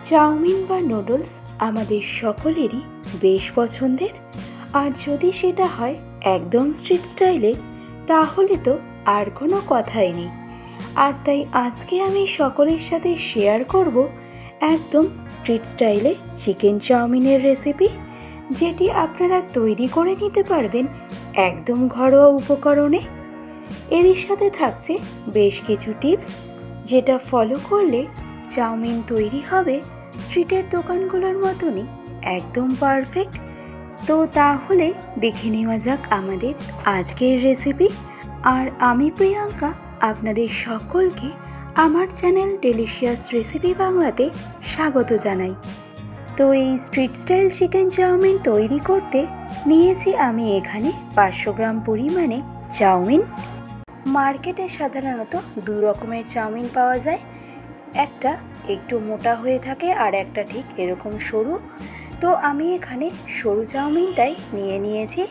Chowmein বা noodles আমাদের সকলেরই বেশ পছন্দের। আর যদি সেটা হয় একদম স্ট্রিট স্টাইলে, তাহলে তো আর কোনো কথাই নেই। আর তাই আজকে আমি সকলের সাথে শেয়ার করব একদম স্ট্রিট স্টাইলে চিকেন চাউমিনের রেসিপি, যেটি আপনারা তৈরি করে নিতে পারবেন একদম ঘরোয়া উপকরণে। এরই সাথে থাকছে বেশ কিছু টিপস, যেটা ফলো করলে চাউমিন তৈরি হবে স্ট্রিটের দোকানগুলোর মতনই একদম পারফেক্ট। তো তাহলে দেখে নেওয়া যাক আমাদের আজকের রেসিপি। আর আমি প্রিয়াঙ্কা আপনাদের সকলকে আমার চ্যানেল ডেলিশিয়াস রেসিপি বাংলাতে স্বাগত জানাই। তো এই স্ট্রিট স্টাইল চিকেন চাউমিন তৈরি করতে নিয়েছি আমি এখানে 500 গ্রাম পরিমাণে চাউমিন। মার্কেটে সাধারণত দু রকমের চাউমিন পাওয়া যায়, একটা একটু মোটা হয়ে থাকে আর একটা ঠিক এরকম সরু। তো আমি এখানে সরু চাউমিনটাই নিয়েছি,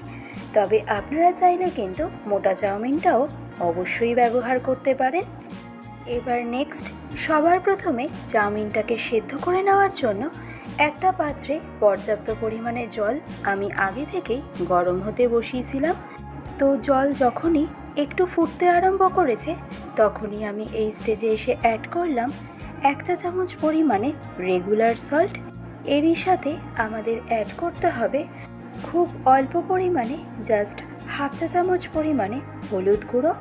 তবে আপনারা চাইলে কিন্তু মোটা চাউমিনটাও অবশ্যই ব্যবহার করতে পারেন। এবার নেক্সট, সবার প্রথমে চাউমিনটাকে সেদ্ধ করে নেওয়ার জন্য একটা পাত্রে পর্যাপ্ত পরিমাণে জল আমি আগে থেকেই গরম হতে বসিয়েছিলাম। তো জল যখনই একটু ফুটতে আরম্ভ করেছে, তখনই আমি এই স্টেজে এসে অ্যাড করলাম 1 চা চামচ পরিমাণে রেগুলার সল্ট। এরই সাথে আমাদের অ্যাড করতে হবে খুব অল্প পরিমাণে, জাস্ট 1/2 চা চামচ পরিমাণে হলুদ গুঁড়ো।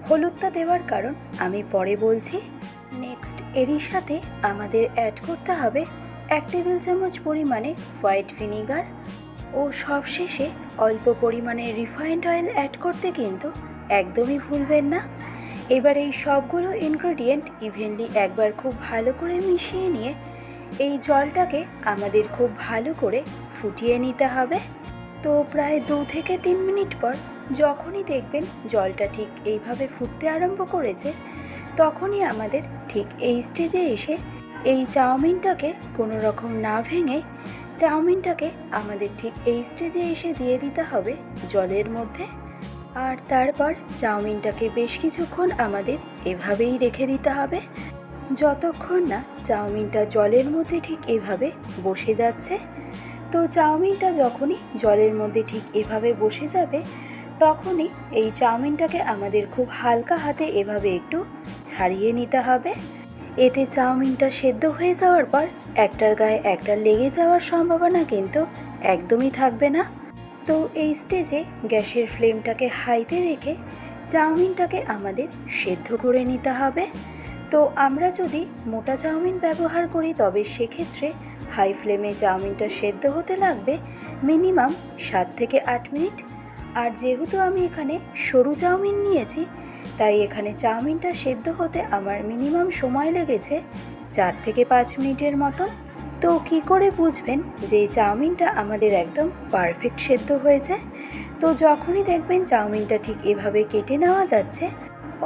হলুদটা দেওয়ার কারণ আমি পরে বলছি। নেক্সট, এরই সাথে আমাদের অ্যাড করতে হবে 1 টেবিল চামচ পরিমাণে হোয়াইট ভিনিগার ও সবশেষে অল্প পরিমাণে রিফাইন্ড অয়েল অ্যাড করতে কিন্তু একদমই ভুলবেন না। এবার এই সবগুলো ইনগ্রেডিয়েন্ট ইভেনলি একবার খুব ভালো করে মিশিয়ে নিয়ে এই জলটাকে আমাদের খুব ভালো করে ফুটিয়ে নিতে হবে। তো প্রায় 2 থেকে 3 মিনিট পর যখনই দেখবেন জলটা ঠিক এইভাবে ফুটতে আরম্ভ করেছে, তখনই আমাদের ঠিক এই স্টেজে এসে এই চাউমিনটাকে কোনো রকম না ভেঙে চাউমিনটাকে আমাদের ঠিক এই স্টেজে এসে দিয়ে দিতে হবে জলের মধ্যে। আর তারপর চাউমিনটাকে বেশ কিছুক্ষণ আমাদের এভাবেই রেখে দিতে হবে, যতক্ষণ না চাউমিনটা জলের মধ্যে ঠিক এভাবে বসে যাচ্ছে। তো চাউমিনটা যখনই জলের মধ্যে ঠিক এভাবে বসে যাবে, তখনই এই চাউমিনটাকে আমাদের খুব হালকা হাতে এভাবে একটু ছাড়িয়ে নিতে হবে। এতে চাউমিনটা সেদ্ধ হয়ে যাওয়ার পর একটার গায়ে একটা লেগে যাওয়ার সম্ভাবনা কিন্তু একদমই থাকবে না। তো এই স্টেজে গ্যাসের ফ্লেমটাকে হাইতে রেখে চাউমিনটাকে আমাদের সেদ্ধ করে নিতে হবে। তো আমরা যদি মোটা চাউমিন ব্যবহার করি, তবে সেক্ষেত্রে হাই ফ্লেমে চাউমিনটা সেদ্ধ হতে লাগবে মিনিমাম 7 থেকে 8 মিনিট। আর যেহেতু আমি এখানে সরু চাউমিন নিয়েছি, তাই এখানে চাউমিনটা সেদ্ধ হতে আমার মিনিমাম সময় লেগেছে 4 থেকে 5 মিনিটের মতো। তো কী করে বুঝবেন যে এই চাউমিনটা আমাদের একদম পারফেক্ট সেদ্ধ হয়েছে? তো যখনই দেখবেন চাউমিনটা ঠিক এভাবে কেটে নেওয়া যাচ্ছে,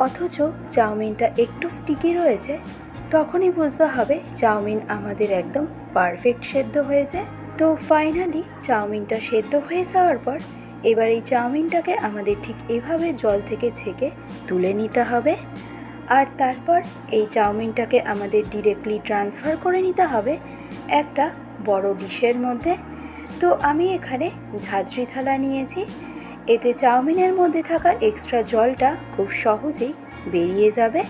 অথচ চাউমিনটা একটু স্টিকি রয়েছে, তখনই বুঝতে হবে চাউমিন আমাদের একদম পারফেক্ট সেদ্ধ হয়েছে। তো ফাইনালি চাউমিনটা সেদ্ধ হয়ে যাওয়ার পর এবার এই চাউমিনটাকে আমাদের ঠিক এভাবে জল থেকে ছেঁকে তুলে নিতে হবে। আর তারপর এই চাউমিনটাকে আমাদের ডিরেক্টলি ট্রান্সফার করে নিতে হবে একটা বড় ডিশের মধ্যে। তো আমি এখানে ঝাঁঝরি থালা নিয়েছি, এতে চাউমিনের মধ্যে থাকা এক্সট্রা জলটা খুব সহজেই বেরিয়ে যাবে।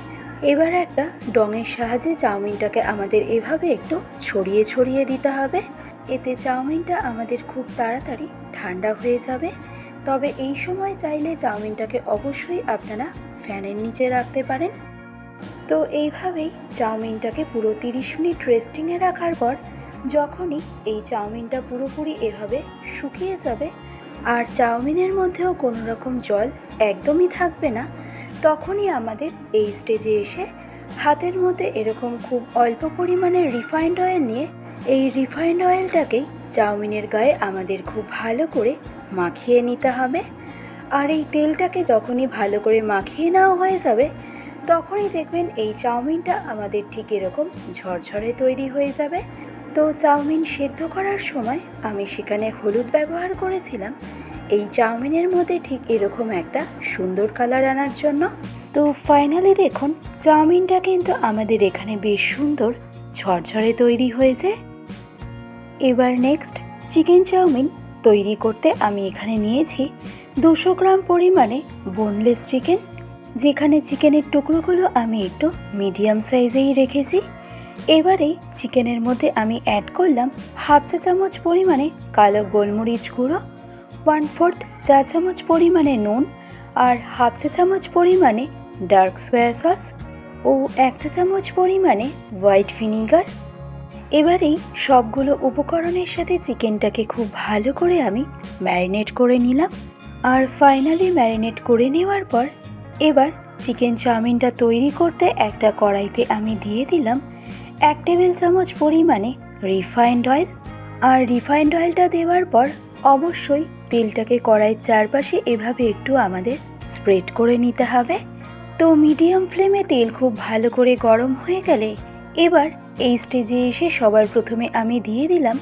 এবার একটা ডঙের সাহায্যে চাউমিনটাকে আমাদের এভাবে একটু ছড়িয়ে ছড়িয়ে দিতে হবে, এতে চাউমিনটা আমাদের খুব তাড়াতাড়ি ঠান্ডা হয়ে যাবে। তবে এই সময় চাইলে চাউমিনটাকে অবশ্যই আপনারা ফ্যানের নিচে রাখতে পারেন। তো এইভাবেই চাউমিনটাকে পুরো 30 মিনিট রেস্টিংয়ে রাখার পর যখনই এই চাউমিনটা পুরোপুরি এভাবে শুকিয়ে যাবে আর চাউমিনের মধ্যেও কোনো রকম জল একদমই থাকবে না, তখনই আমাদের এই স্টেজে এসে হাতের মধ্যে এরকম খুব অল্প পরিমাণে রিফাইন্ড অয়েল নিয়ে এই রিফাইন্ড অয়েলটাকেই চাউমিনের গায়ে আমাদের খুব ভালো করে মাখিয়ে নিতে হবে। আর এই তেলটাকে যখনই ভালো করে মাখিয়ে নেওয়া হয়ে যাবে, তখনই দেখবেন এই চাউমিনটা আমাদের ঠিক এরকম ঝরঝরে তৈরি হয়ে যাবে। তো চাউমিন সেদ্ধ করার সময় আমি সেখানে হলুদ ব্যবহার করেছিলাম এই চাউমিনের মধ্যে ঠিক এরকম একটা সুন্দর কালার আনার জন্য। তো ফাইনালি দেখুন চাউমিনটা কিন্তু আমাদের এখানে বেশ সুন্দর ঝরঝরে তৈরি হয়েছে। এবার নেক্সট চিকেন চাউমিন তৈরি করতে আমি এখানে নিয়েছি 200 গ্রাম পরিমাণে বোনলেস চিকেন, যেখানে চিকেনের টুকরোগুলো আমি একটু মিডিয়াম সাইজেই রেখেছি। এবারে চিকেনের মধ্যে আমি অ্যাড করলাম হাফ চা চামচ পরিমাণে কালো গোলমরিচ গুঁড়ো, 1/4 চা চামচ পরিমাণে নুন, আর হাফ চা চামচ পরিমাণে ডার্ক সয়া সস ও 1 চা চামচ পরিমাণে হোয়াইট ভিনিগার। এবারেই সবগুলো উপকরণের সাথে চিকেনটাকে খুব ভালো করে আমি ম্যারিনেট করে নিলাম। আর ফাইনালি ম্যারিনেট করে নেওয়ার পর এবার চিকেন চাউমিনটা তৈরি করতে একটা কড়াইতে আমি দিয়ে দিলাম 1 টেবিল চামচ পরিমাণে রিফাইন্ড অয়েল। আর রিফাইন্ড অয়েলটা দেওয়ার পর অবশ্যই তেলটাকে কড়াইয়ের চারপাশে এভাবে একটু আমাদের স্প্রেড করে নিতে হবে। তো মিডিয়াম ফ্লেমে তেল খুব ভালো করে গরম হয়ে গেলে এবার এই স্টেজে এসে সবার প্রথমে আমি দিয়ে দিলাম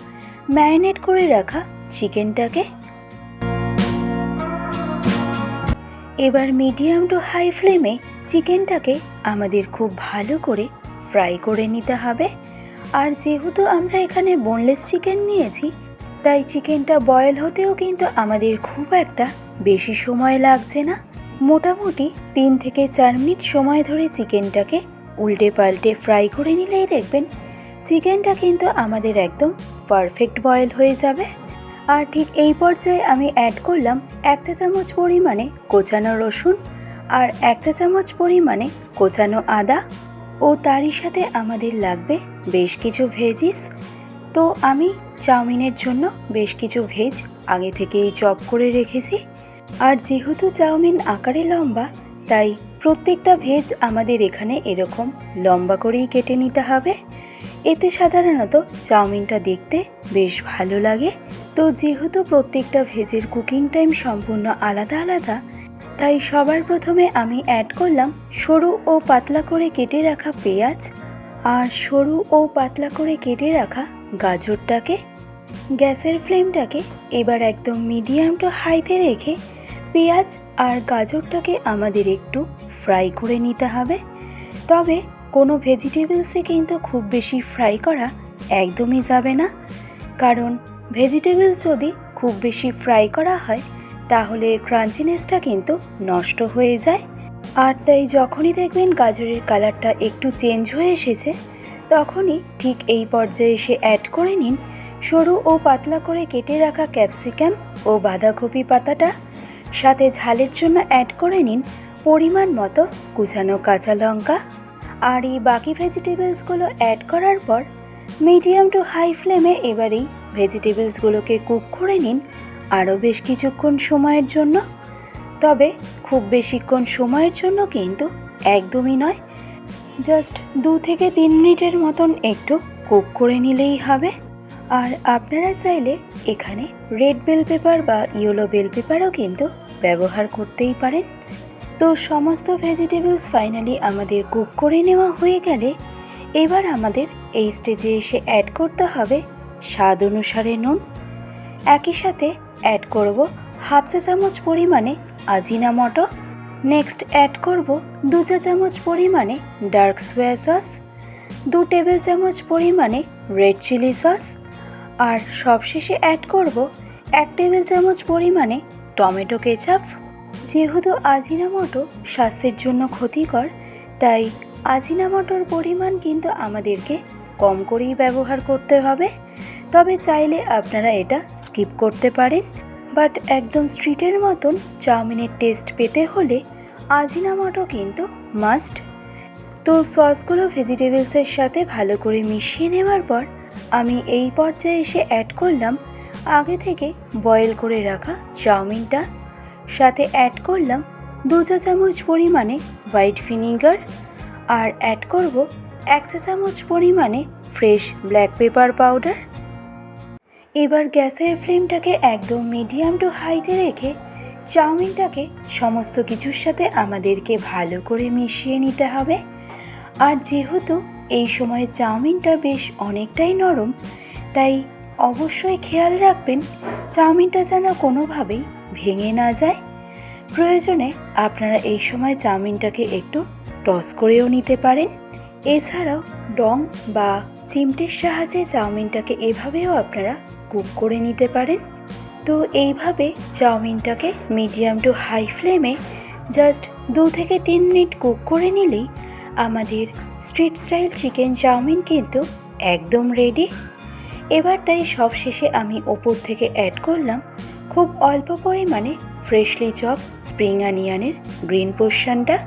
ম্যারিনেট করে রাখা চিকেনটাকে। এবার মিডিয়াম টু হাই ফ্লেমে চিকেনটাকে আমাদের খুব ভালো করে ফ্রাই করে নিতে হবে। আর যেহেতু আমরা এখানে বোনলেস চিকেন নিয়েছি, তাই চিকেনটা বয়েল হতেও কিন্তু আমাদের খুব একটা বেশি সময় লাগছে না। মোটামুটি 3 থেকে 4 মিনিট সময় ধরে চিকেনটাকে উল্টে পাল্টে ফ্রাই করে নিলেই দেখবেন চিকেনটা কিন্তু আমাদের একদম পারফেক্ট বয়েল হয়ে যাবে। আর ঠিক এই পর্যায়ে আমি অ্যাড করলাম 1 চা চামচ পরিমাণে কোচানো রসুন আর 1 চা চামচ পরিমাণে কোচানো আদা, ও তারই সাথে আমাদের লাগবে বেশ কিছু ভেজিস। তো আমি চাউমিনের জন্য বেশ কিছু ভেজ আগে থেকেই চপ করে রেখেছি। আর যেহেতু চাউমিন আকারে লম্বা, তাই প্রত্যেকটা ভেজ আমাদের এখানে এরকম লম্বা করেই কেটে নিতে হবে। এতে সাধারণত চাউমিনটা দেখতে বেশ ভালো লাগে। তো যেহেতু প্রত্যেকটা ভেজের কুকিং টাইম সম্পূর্ণ আলাদা আলাদা, তাই সবার প্রথমে আমি অ্যাড করলাম সরু ও পাতলা করে কেটে রাখা পেঁয়াজ আর সরু ও পাতলা করে কেটে রাখা গাজরটাকে। গ্যাসের ফ্লেমটাকে এবার একদম মিডিয়াম টু হাইতে রেখে পেঁয়াজ আর গাজরটাকে আমাদের একটু ফ্রাই করে নিতে হবে। তবে কোনো ভেজিটেবলসে কিন্তু খুব বেশি ফ্রাই করা একদমই যাবে না, কারণ ভেজিটেবলস যদি খুব বেশি ফ্রাই করা হয় তাহলে ক্রাঞ্চিনেসটা কিন্তু নষ্ট হয়ে যায়। আর তাই যখনই দেখবেন গাজরের কালারটা একটু চেঞ্জ হয়ে এসেছে, তখনই ঠিক এই পর্যায়ে এসে অ্যাড করে নিন সরু ও পাতলা করে কেটে রাখা ক্যাপসিকাম ও বাঁধাকপি পাতাটা। সাথে ঝালের জন্য অ্যাড করে নিন পরিমাণ মতো কুচানো কাঁচা লঙ্কা। আর এই বাকি ভেজিটেবলসগুলো অ্যাড করার পর মিডিয়াম টু হাই ফ্লেমে এবার এই ভেজিটেবলসগুলোকে কুক করে নিন আরও বেশ কিছুক্ষণ সময়ের জন্য। তবে খুব বেশিক্ষণ সময়ের জন্য কিন্তু একদমই নয়, জাস্ট 2 থেকে 3 মিনিটের মতন একটু কুক করে নিলেই হবে। আর আপনারা চাইলে এখানে রেড বেল পেপার বা ইয়েলো বেল পেপারও কিন্তু ব্যবহার করতেই পারেন। তো সমস্ত ভেজিটেবলস ফাইনালি আমাদের কুক করে নেওয়া হয়ে গেলে এবার আমাদের এই স্টেজে এসে অ্যাড করতে হবে স্বাদ অনুসারে নুন। একই সাথে অ্যাড করব হাফ চা চামচ পরিমাণে আজিনামোটো। নেক্সট অ্যাড করব 2 চা চামচ পরিমাণে ডার্ক সয়া সস, 2 টেবিল চামচ পরিমাণে রেড চিলি সস, আর সবশেষে অ্যাড করব 1 টেবিল চামচ পরিমাণে টমেটো কেচাপ। যেহেতু আজিনামোটো স্বাস্থ্যের জন্য ক্ষতিকর, তাই আজিনামোটোর পরিমাণ কিন্তু আমাদেরকে কম করেই ব্যবহার করতে হবে। তবে চাইলে আপনারা এটা স্কিপ করতে পারেন, বাট একদম স্ট্রিটের মতন চাউমিনের টেস্ট পেতে হলে আজিনামোটো কিন্তু মাস্ট। তো সসগুলো ভেজিটেবলসের সাথে ভালো করে মিশিয়ে নেওয়ার পর আমি এই পর্যায়ে এসে অ্যাড করলাম আগে থেকে বয়েল করে রাখা চাউমিনটা। সাথে অ্যাড করলাম 2 চা চামচ পরিমাণে হোয়াইট ভিনিগার, আর অ্যাড করব 1 চা চামচ পরিমাণে ফ্রেশ ব্ল্যাক পেপার পাউডার। এবার গ্যাসের ফ্লেমটাকে একদম মিডিয়াম টু হাইতে রেখে চাউমিনটাকে সমস্ত কিছুর সাথে আমাদেরকে ভালো করে মিশিয়ে নিতে হবে। আর যেহেতু এই সময় চাউমিনটা বেশ অনেকটাই নরম, তাই অবশ্যই খেয়াল রাখবেন চাউমিনটা যেন কোনোভাবেই ভেঙে না যায়। প্রয়োজনে আপনারা এই সময় চাউমিনটাকে একটু টস করেও নিতে পারেন। এছাড়াও ডং বা চিমটের সাহায্যে চাউমিনটাকে এভাবেও আপনারা কুক করে নিতে পারেন। তো এইভাবে চাউমিনটাকে মিডিয়াম টু হাই ফ্লেমে জাস্ট 2 থেকে 3 মিনিট কুক করে নিলেই আমাদের স্ট্রিট স্টাইল চিকেন চাউমিন কিন্তু একদম রেডি। এবার তাই সবশেষে আমি ওপর থেকে অ্যাড করলাম খুব অল্প পরিমাণে ফ্রেশলি চপ স্প্রিং অনিয়নের গ্রিন পোর্শনটা,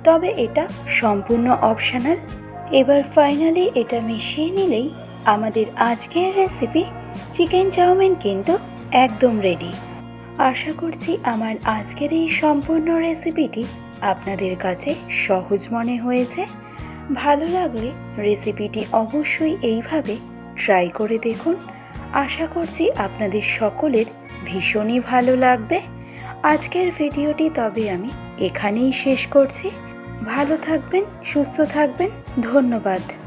তবে এটা সম্পূর্ণ অপশনাল। এবার ফাইনালি এটা মিশিয়ে নিলেই আমাদের আজকের রেসিপি চিকেন চাউমিন কিন্তু একদম রেডি। আশা করছি আমার আজকের এই সম্পূর্ণ রেসিপিটি আপনাদের কাছে সহজ মনে হয়েছে। ভালো লাগলে রেসিপিটি অবশ্যই এইভাবে ট্রাই করে দেখুন। আশা করছি আপনাদের সকলের ভীষণই ভালো লাগবে। আজকের ভিডিওটি তবে আমি এখানেই শেষ করছি। ভালো থাকবেন, সুস্থ থাকবেন। ধন্যবাদ।